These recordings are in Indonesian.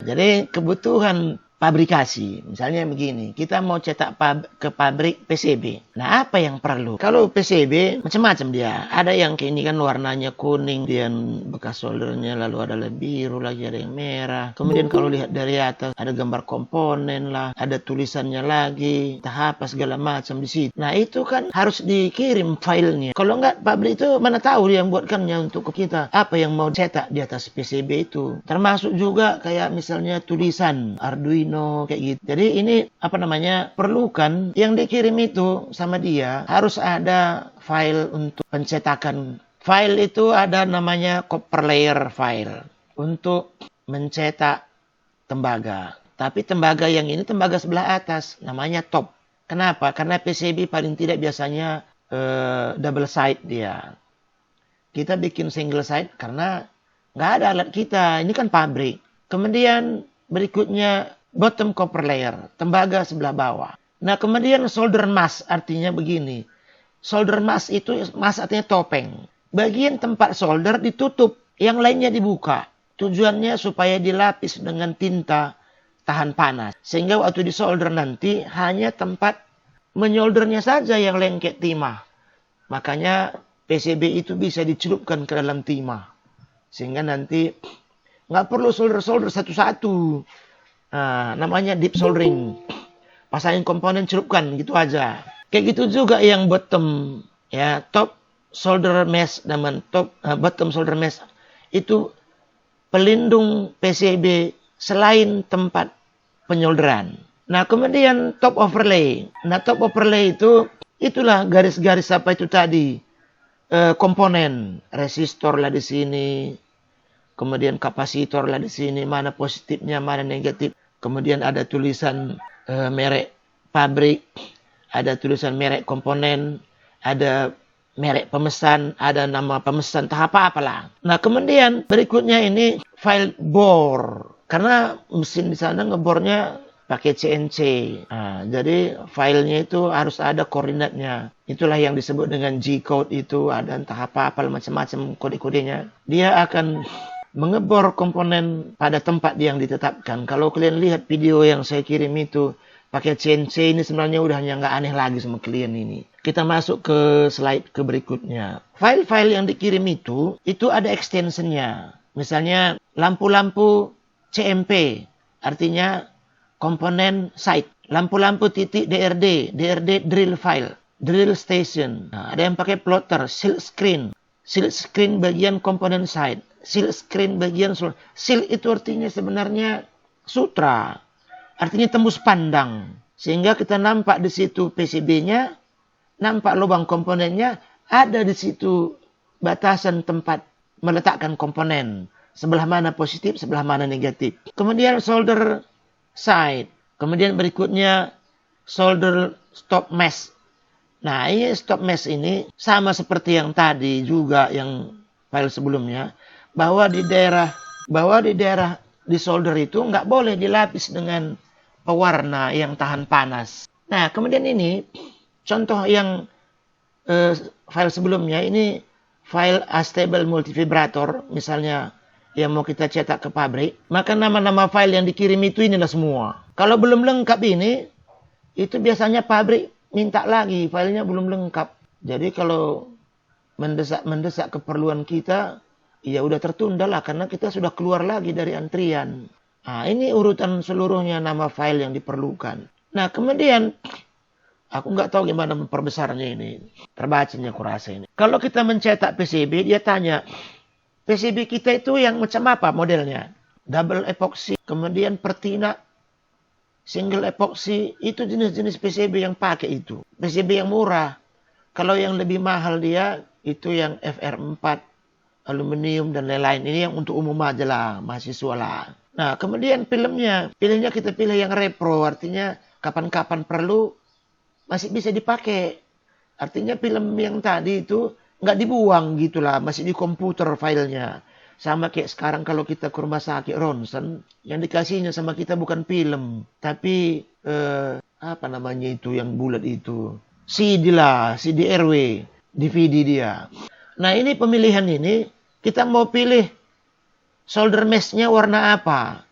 Jadi kebutuhan pabrikasi, misalnya begini, kita mau cetak ke pabrik PCB. Nah, apa yang perlu? Kalau PCB macam-macam dia. Ada yang ini kan warnanya kuning, kemudian bekas soldernya, lalu ada biru lagi, ada yang merah. Kemudian kalau lihat dari atas ada gambar komponen lah, ada tulisannya lagi, tahap segala macam di situ. Nah, itu kan harus dikirim filenya. Kalau enggak, pabrik itu mana tahu dia yang buatkannya untuk kita. Apa yang mau cetak di atas PCB itu. Termasuk juga kayak misalnya tulisan Arduino kayak gitu. Jadi ini perlukan yang dikirim itu sama dia harus ada file untuk pencetakan. File itu ada namanya copper layer file untuk mencetak tembaga. Tapi tembaga yang ini tembaga sebelah atas namanya top. Kenapa? Karena PCB paling tidak biasanya double side dia. Kita bikin single side karena nggak ada alat kita. Ini kan pabrik. Kemudian berikutnya bottom copper layer, tembaga sebelah bawah. Nah, kemudian solder mask artinya begini. Solder mask itu, mask artinya topeng. Bagian tempat solder ditutup, yang lainnya dibuka. Tujuannya supaya dilapis dengan tinta tahan panas. Sehingga waktu disolder nanti hanya tempat menyoldernya saja yang lengket timah. Makanya PCB itu bisa dicelupkan ke dalam timah. Sehingga nanti nggak perlu solder-solder satu-satu. Nah, namanya deep soldering. Pasangin komponen, celupkan gitu aja. Kayak gitu juga yang bottom, ya, top solder mesh dan bottom solder mesh itu pelindung PCB selain tempat penyolderan. Nah, kemudian top overlay. Nah, top overlay itulah garis-garis apa itu tadi. Komponen, resistor lah di sini. Kemudian kapasitor lah di sini, mana positifnya, mana negatif. Kemudian ada tulisan merek pabrik, ada tulisan merek komponen, ada merek pemesan, ada nama pemesan, tahap apalah. Nah, kemudian berikutnya ini file bore. Karena mesin di sana ngebornya pakai CNC. Nah, jadi filenya itu harus ada koordinatnya. Itulah yang disebut dengan G-code itu, ada entah apa macam-macam kode-kodenya. Dia akan mengebor komponen pada tempat yang ditetapkan. Kalau kalian lihat video yang saya kirim itu pakai CNC, ini sebenarnya udah nggak aneh lagi sama kalian ini. Kita masuk ke slide ke berikutnya. File-file yang dikirim itu ada extensionnya. Misalnya lampu-lampu CMP, artinya komponen site. Lampu-lampu titik DRD drill file, drill station. Nah, ada yang pakai plotter, silk screen bagian komponen site. Seal screen bagian seal itu artinya sebenarnya sutra. Artinya tembus pandang. Sehingga kita nampak di situ PCB-nya, nampak lubang komponennya, ada di situ batasan tempat meletakkan komponen. Sebelah mana positif, sebelah mana negatif. Kemudian solder side. Kemudian berikutnya solder stop mesh. Nah, ini stop mesh ini sama seperti yang tadi juga yang file sebelumnya. Bahwa di daerah di solder itu nggak boleh dilapis dengan pewarna yang tahan panas. Nah, kemudian ini contoh yang file sebelumnya, ini file astable multivibrator, misalnya yang mau kita cetak ke pabrik, maka nama-nama file yang dikirim itu inilah semua. Kalau belum lengkap ini, itu biasanya pabrik minta lagi, filenya belum lengkap. Jadi kalau mendesak keperluan kita, ya udah tertunda lah karena kita sudah keluar lagi dari antrian. Nah, ini urutan seluruhnya nama file yang diperlukan. Nah, kemudian aku nggak tahu gimana memperbesarnya ini. Terbacanya kurasa ini. Kalau kita mencetak PCB, dia tanya, PCB kita itu yang macam apa modelnya? Double epoxy, kemudian pertina, single epoxy, itu jenis-jenis PCB yang pakai itu. PCB yang murah. Kalau yang lebih mahal dia, itu yang FR4, aluminium dan lain-lain. Ini yang untuk umum aja lah, mahasiswa lah. Nah, kemudian filmnya kita pilih yang repro, artinya kapan-kapan perlu masih bisa dipakai. Artinya film yang tadi itu nggak dibuang gitulah, masih di komputer filenya. Sama kayak sekarang kalau kita ke rumah sakit ronsen, yang dikasihnya sama kita bukan film, tapi apa namanya itu yang bulat itu, CD lah, CD RW, DVD dia. Nah, ini pemilihan ini kita mau pilih solder meshnya warna apa?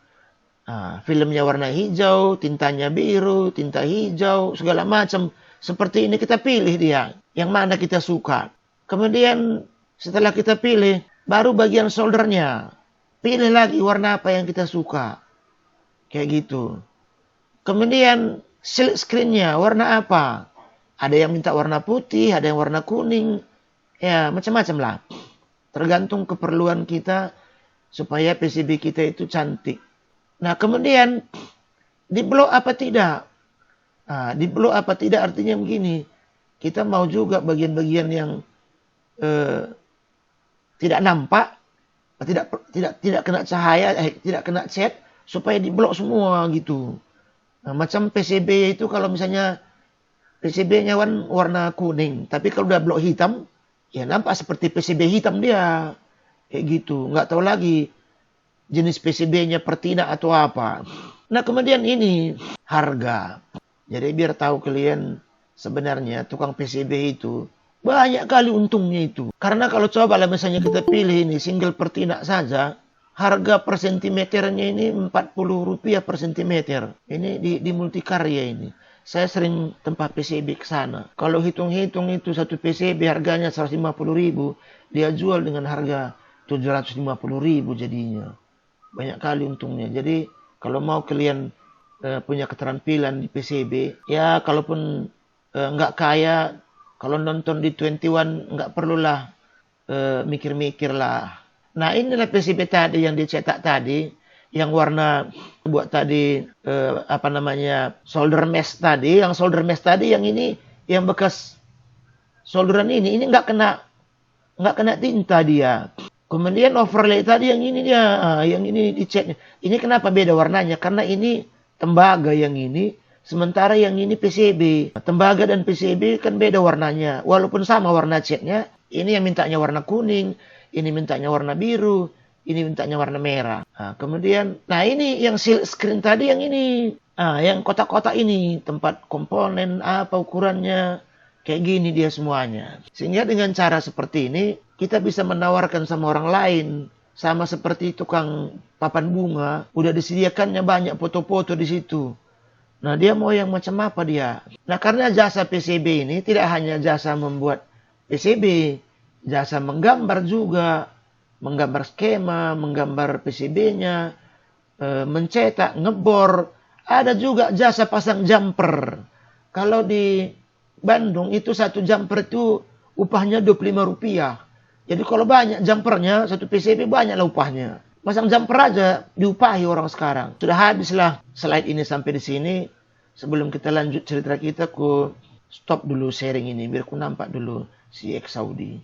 Filmnya warna hijau, tintanya biru, tinta hijau, segala macam. Seperti ini kita pilih dia. Yang mana kita suka. Kemudian setelah kita pilih, baru bagian soldernya. Pilih lagi warna apa yang kita suka. Kayak gitu. Kemudian silk screen-nya warna apa? Ada yang minta warna putih, ada yang warna kuning. Ya, macam-macam lah. Tergantung keperluan kita supaya PCB kita itu cantik. Nah, kemudian di-blow apa tidak? Di-blow apa tidak artinya begini. Kita mau juga bagian-bagian yang tidak nampak, tidak kena cahaya, tidak kena cat supaya di-blow semua gitu. Nah, macam PCB itu kalau misalnya PCB-nya warna kuning, tapi kalau udah blok hitam, ya nampak seperti PCB hitam dia. Kayak gitu, nggak tahu lagi jenis PCB-nya pertina atau apa. Nah, kemudian ini harga. Jadi biar tahu kalian sebenarnya tukang PCB itu banyak kali untungnya itu. Karena kalau coba lah misalnya kita pilih ini single pertina saja, harga per sentimeternya ini Rp40 per sentimeter. Ini di Multikarya ini. Saya sering tempat PCB ke sana. Kalau hitung-hitung itu satu PCB harganya 150.000, dia jual dengan harga 750.000 jadinya. Banyak kali untungnya. Jadi kalau mau kalian punya keterampilan di PCB, ya kalaupun nggak kaya, kalau nonton di 21 nggak perlulah mikir-mikir lah. Nah, inilah PCB tadi yang dicetak tadi, yang warna buat tadi solder mesh tadi, yang solder mesh tadi yang ini yang bekas solderan ini nggak kena tinta dia. Kemudian overlay tadi yang ini dia, yang ini dicatnya. Ini kenapa beda warnanya? Karena ini tembaga yang ini, sementara yang ini PCB. Tembaga dan PCB kan beda warnanya. Walaupun sama warna catnya, ini yang mintanya warna kuning, ini mintanya warna biru, ini mintanya warna merah. Kemudian, ini yang silk screen tadi yang ini, yang kotak-kotak ini, tempat komponen, apa ukurannya, kayak gini dia semuanya. Sehingga dengan cara seperti ini, kita bisa menawarkan sama orang lain. Sama seperti tukang papan bunga, udah disediakannya banyak foto-foto di situ. Nah, dia mau yang macam apa dia? Nah, karena jasa PCB ini tidak hanya jasa membuat PCB, jasa menggambar juga, menggambar skema, menggambar PCB-nya, mencetak, ngebor. Ada juga jasa pasang jumper. Kalau di Bandung itu satu jumper itu upahnya Rp25. Jadi kalau banyak jumpernya, satu PCB banyaklah upahnya. Pasang jumper aja diupahi orang sekarang. Sudah habislah slide ini sampai di sini. Sebelum kita lanjut cerita kita, ku stop dulu sharing ini biar ku nampak dulu si X Saudi.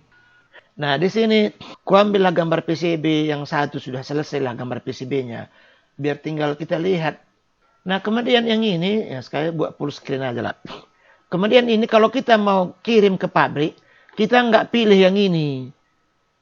Nah, di sini ku ambillah gambar PCB yang satu, sudah selesai lah gambar PCB-nya. Biar tinggal kita lihat. Nah, kemudian yang ini, ya sekali buat full screen aja lah. Kemudian ini kalau kita mau kirim ke pabrik, kita nggak pilih yang ini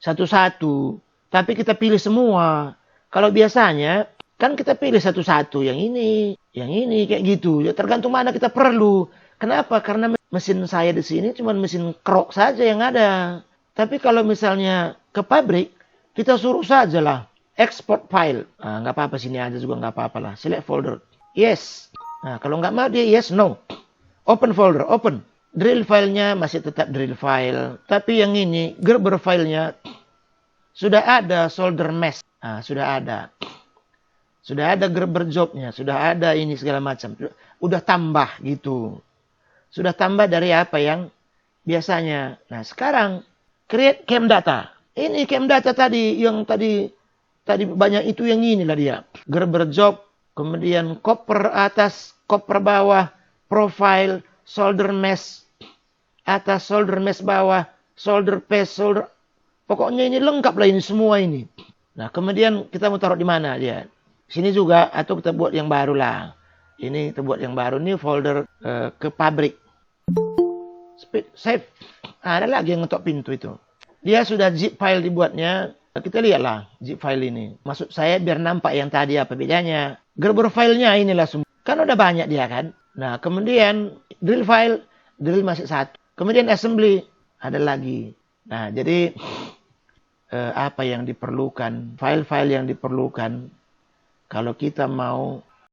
satu-satu, tapi kita pilih semua. Kalau biasanya kan kita pilih satu-satu, yang ini kayak gitu. Ya tergantung mana kita perlu. Kenapa? Karena mesin saya di sini cuma mesin krok saja yang ada. Tapi kalau misalnya ke pabrik, kita suruh saja lah export file. Nggak apa-apa, sini aja juga nggak apa-apa lah. Select folder, yes. Nah, kalau nggak mau dia yes, no. Open folder, open. Drill filenya masih tetap drill file. Tapi yang ini, Gerber filenya, sudah ada solder mesh. Sudah ada. Sudah ada Gerber jobnya. Sudah ada ini segala macam. Udah tambah gitu. Sudah tambah dari apa yang biasanya. Nah, sekarang create cam data. Ini cam data tadi, yang tadi banyak itu, yang inilah dia. Gerber job, kemudian copper atas, copper bawah, profile, solder mesh atas, solder mesh bawah, solder paste, solder. Pokoknya ini lengkap lah ini semua ini. Nah, kemudian kita mau taruh di mana dia? Sini juga, atau kita buat yang baru lah. Ini kita buat yang baru, ini folder ke pabrik. Save. Ada lagi yang ngetok pintu itu. Dia sudah zip file dibuatnya. Kita lihatlah zip file ini. Maksud saya biar nampak yang tadi apa bedanya. Gerber filenya inilah semua. Kan udah banyak dia kan. Nah, kemudian drill file, drill masih satu. Kemudian assembly, ada lagi. Nah, jadi apa yang diperlukan, file-file yang diperlukan. kalau kita mau